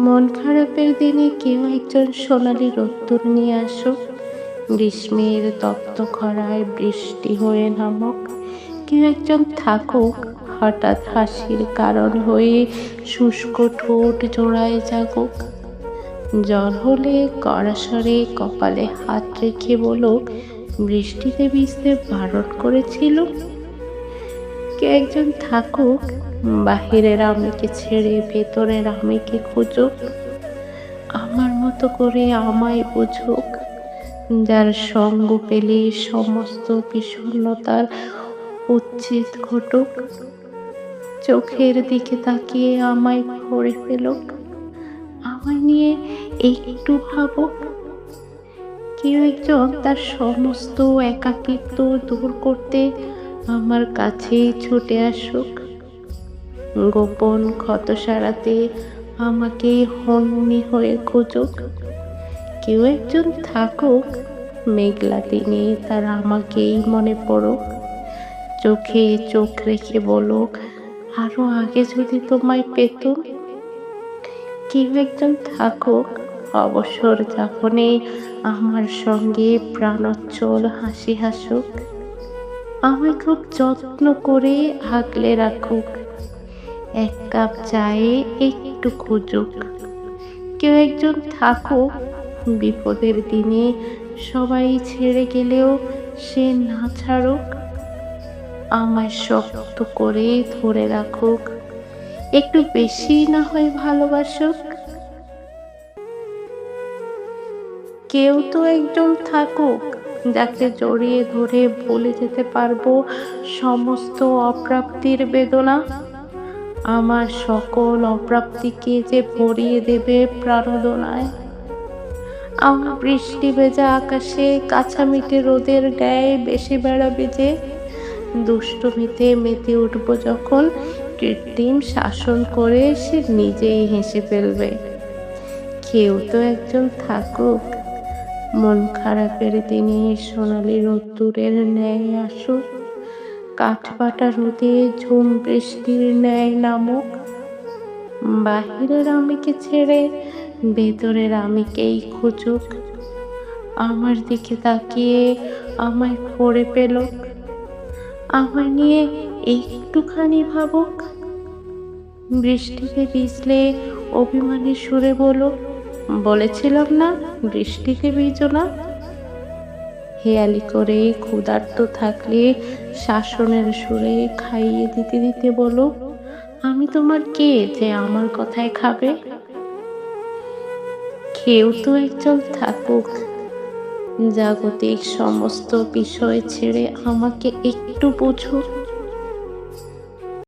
মন খারাপের দিনে কেউ একজন সোনালি রোদ্দুর নিয়ে আসুক, গ্রীষ্মের তপ্ত খরায় বৃষ্টি হয়ে নামুক। কেউ একজন থাকুক হঠাৎ হাসির কারণ হয়ে, শুষ্ক ঠোঁট জোড়ায় জাগুক। জ্বর হলে কড়া স্বরে কপালে হাত রেখে বলুক, বৃষ্টিতে ভিজতে বারণ করেছিল। কেউ একজন থাকুক বাহিরের আমিকে ছেড়ে ভেতরের আমিকে খুঁজুক, আমার মতো করে আমায় বুঝুক। যার সঙ্গ পেলে সমস্ত বিষণ্ণতার উচ্ছেদ ঘটুক, চোখের দিকে তাকিয়ে আমায় ভরে ফেলুক, আমায় নিয়ে একটু ভাবুক। কেউ একজন তার সমস্ত একাকিত্ব দূর করতে আমার কাছেই ছুটে আসুক, গোপন ক্ষত সারাতে আমাকে হন্যে হয়ে খুঁজুক। কেউ একজন থাকুক মেঘলা দিনে তার আমাকেই মনে পড়ুক, চোখে চোখ রেখে বলুক, আরো আগে যদি তোমায় পেতুম। কেউ একজন থাকুক অবসর যাপনে আমার সঙ্গে প্রাণোচ্ছল হাসি হাসুক, আমায় খুব যত্ন করে আগলে রাখুক, এক কাপ চায়ে একটু খুঁজুক। কেউ একজন থাকুক বিপদের দিনে সবাই ছেড়ে গেলেও সে না ছাড়ুক, আমায় শক্ত করে ধরে রাখুক, একটু বেশি না হয় ভালোবাসুক। কেউ তো একজন থাকুক যাকে জড়িয়ে ধরে বলে যেতে পারবো সমস্ত অপ্রাপ্তির বেদনা, আমার সকল অপ্রাপ্তিকে যে ভরিয়ে দেবে প্রাণোদনায়। আমার বৃষ্টি ভেজা আকাশে কাছামিটে রোদের গায়ে বেশি বেড়াবে যে, দুষ্টমিতে মেতে উঠবো যখন কৃত্রিম শাসন করে সে নিজেই হেসে ফেলবে। কেউ তো একজন থাকুক মন খারাপের দিনে সোনালি রোদ্দুরের ন্যায় আসুক, কাঠফাটা রোদে ঝুম বৃষ্টির ন্যায় নামুক, বাহিরের আমিকে ছেড়ে ভেতরের আমিকেই খুঁজুক, আমার দিকে তাকিয়ে আমায় ভরে পেলুক, আমায় নিয়ে একটুখানি ভাবুক। বৃষ্টিতে ভিজলে অভিমানী সুরে বলুক, বলেছিলাম না বৃষ্টিতে ভিজো না। হেয়ালি করে ক্ষুধার্ত থাকলে শাসনের সুরে খাইয়ে দিতে দিতে বলুক, আমি তোমার কে যে আমার কথায় খাবে। কেউ তো একজন থাকুক জাগতিক সমস্ত বিষয় ছেড়ে আমাকে একটু বুঝুক,